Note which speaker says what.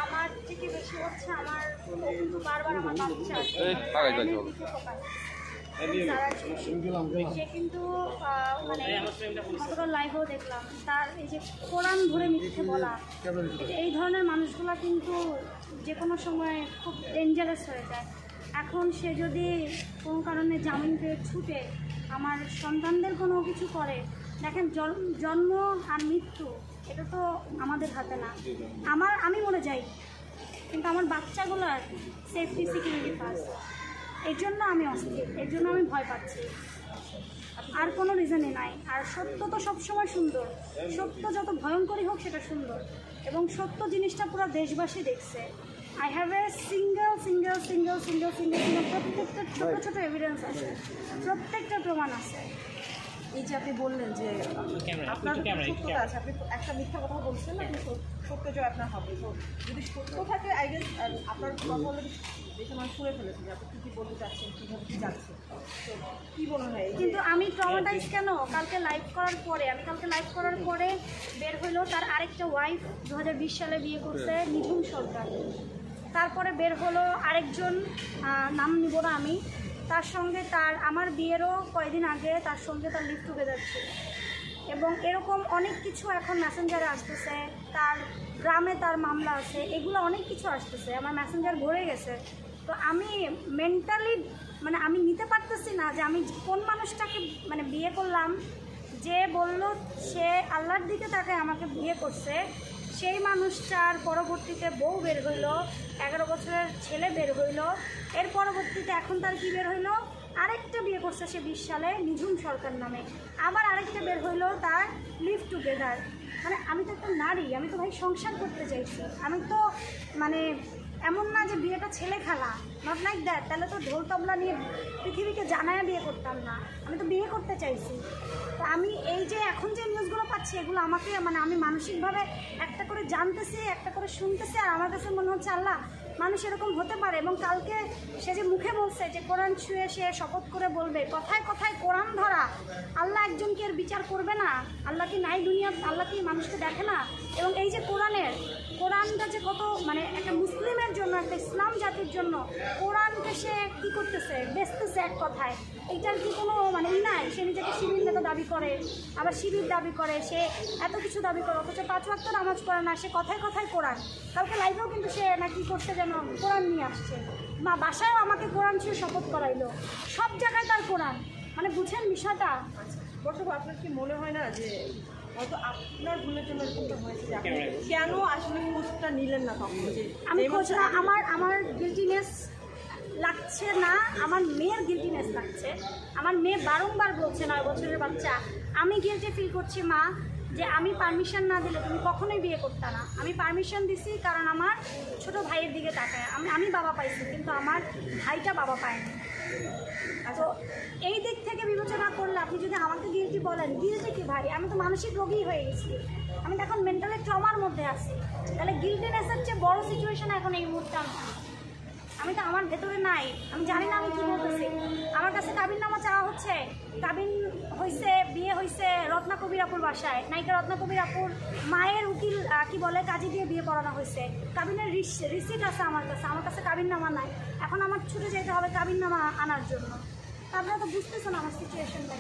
Speaker 1: আমার থেকে বেশি হচ্ছে আমার বারবার আমার বাচ্চা সে কিন্তু মানে কতটা লাইভেও দেখলাম তার এই যে কোরআন ধরে মিথ্যে বলা, এই ধরনের মানুষগুলো কিন্তু যে কোনো সময় খুব ডেঞ্জারাস হয়ে যায়। এখন সে যদি কোনো কারণে জামিন পেয়ে ছুটে আমার সন্তানদের কোনো কিছু করে, দেখেন জন্ম আর মৃত্যু এটা তো আমাদের হাতে না। আমি মরে যাই কিন্তু আমার বাচ্চাগুলোর সেফটি সিকিউরিটি ফার্স্ট, এর জন্য আমি অস্থির, এর জন্য আমি ভয় পাচ্ছি, আর কোনো রিজনই নাই। আর সত্য তো সবসময় সুন্দর, সত্য যত ভয়ঙ্করই হোক সেটা সুন্দর, এবং সত্য জিনিসটা পুরো দেশবাসী দেখছে। আই হ্যাভ এ সিঙ্গেল প্রত্যেকটা ছোটো ছোটো এভিডেন্স আছে, প্রত্যেকটা প্রমাণ আছে।
Speaker 2: এই যে আপনি বললেন যে আপনার সত্যতা আছে, আপনি একটা মিথ্যা কথা বলছেন, আপনি সত্য জয় আপনার হবে। তো যদি সত্য থাকে আই গেস আপনার কথা বলে দেখে মানুষ শুনে ফেলেছে যে আপনি কী বলতে চাচ্ছেন, কীভাবে কী যাচ্ছেন, তো কী মনে হয়?
Speaker 1: কিন্তু আমি ট্রমাটাইজ কেন, কালকে লাইভ করার পরে বের হইলো তার আরেকটা ওয়াইফ 2020 সালে বিয়ে করছে নিঝুম সরকার। তারপরে বের হলো আরেকজন, নাম নিব না আমি, তার সঙ্গে আমার বিয়েরও কয়েকদিন আগে তার সঙ্গে তার লিভ টুগেদার ছিল। এবং এরকম অনেক কিছু এখন মেসেঞ্জারে আসতেছে, তার গ্রামে তার মামলা আছে, এগুলো অনেক কিছু আসতেছে, আমার মেসেঞ্জার ভরে গেছে। তো আমি মেন্টালি মানে আমি নিতে পারতেছি না যে আমি কোন মানুষটাকে মানে বিয়ে করলাম, যে বলল সে আল্লাহর দিকে তাকে আমাকে বিয়ে করছে, সেই মানুষটার পরবর্তীতে বউ বের হইল, 11 বছরের ছেলে বের হইল, এর পরবর্তীতে এখন তার কি বের হইল, আরেকটা বিয়ে করছে সে 20 সালে নিঝুম সরকার নামে, আবার আরেকটা বের হইল তার লিভ টুগেদার। মানে আমি তো একটা নারী, আমি তো ভাই সংসার করতে চাইছি, আমি তো মানে এমন না যে বিয়েটা ছেলে খেলা, নট লাইক দ্যাট। তাহলে তো ঢোল তবলা নিয়ে পৃথিবীকে জানায় বিয়ে করতাম না, আমি তো বিয়ে করতে চাইছি। তো আমি এই যে এখন যে নিউজগুলো পাচ্ছি এগুলো আমাকে মানে আমি মানসিকভাবে একটা করে জানতেছি, একটা করে শুনতেছি, আর আমার কাছে মনে হচ্ছে আল্লাহ মানুষ এরকম হতে পারে। এবং কালকে সে যে মুখে বলছে যে কোরআন ছুঁয়ে সে শপথ করে বলবে, কথায় কথায় কোরআন ধরা, আল্লাহ একজনকে এর বিচার করবে না? আল্লাহ কি নাই দুনিয়া, আল্লাহ কি মানুষকে দেখে না? এবং এই যে কোরআনটা যে কত মানে একটা মুসলিমের জন্য, একটা ইসলাম জাতির জন্য কোরআনকে সে কী করতেছে, বেচতেছে এক কথায়, এইটার কি কোনো মানে নাই? সে নিজেকে শিবির নেতা দাবি করে, আবার শিবির দাবি করে, সে এত কিছু দাবি করে, অথচ 5 ওয়াক্ত নামাজ পড়ে না, সে কথায় কথায় কোরআন। কালকে লাইভেও কিন্তু সে নাকি করছে যেন কোরআন নিয়ে আসছে, মা বাসায়ও আমাকে কোরআন ছুঁয়ে শপথ করাইলো, সব জায়গায় তার কোরআন। মানে বুঝেন বিষয়টা?
Speaker 2: বর্তমানে আপনার কি মনে হয় না যে হয়তো আপনার ভুলের জন্য এরকমটা হয়েছে, কেন আসলে খোঁজটা নিলেন না তখন? যে
Speaker 1: আমি খোঁজ না, আমার গিল্টিনেস লাগছে না, আমার মেয়ের গিল্টিনেস লাগছে। আমার মেয়ে বারংবার বলছে, 9 বছরের বাচ্চা, আমি গিল্টি ফিল করছি মা, যে আমি পারমিশন না দিলে তুমি কখনোই বিয়ে করতে না। আমি পারমিশন দিছি কারণ আমার ছোট ভাইয়ের দিকে তাকায়, আমি বাবা পাইছি কিন্তু আমার ভাইটা বাবা পায়নি। তো এই দিক থেকে বিবেচনা করলে আপনি যদি আমাকে গিল্টি বলেন, গিল্টি কি ভাই? আমি তো মানসিক রোগী হয়ে গেছি, আমি তো এখন মেন্টালি ট্রমার মধ্যে আছি। তাহলে গিল্টিনেসের চেয়ে বড় সিচুয়েশন এখন এই মুহূর্তে আমি তো আমার ভেতরে নাই, আমি জানি না আমি কী বলতেছি। আমার কাছে কাবিন নামা চাওয়া হচ্ছে, কাবিন হয়েছে, বিয়ে হয়েছে রত্না কবির আপুর বাসায়, নায়িকা রত্না কবির আপুর মায়ের উকিল কি বলে কাজী দিয়ে বিয়ে পড়ানো হয়েছে, কাবিনের রিসিট আছে আমার কাছে কাবিন নামা নাই। এখন আমার ছুটে যেতে হবে কাবিন নামা আনার জন্য। আপনারা তো বুঝতেছেন আমার সিচুয়েশনটা।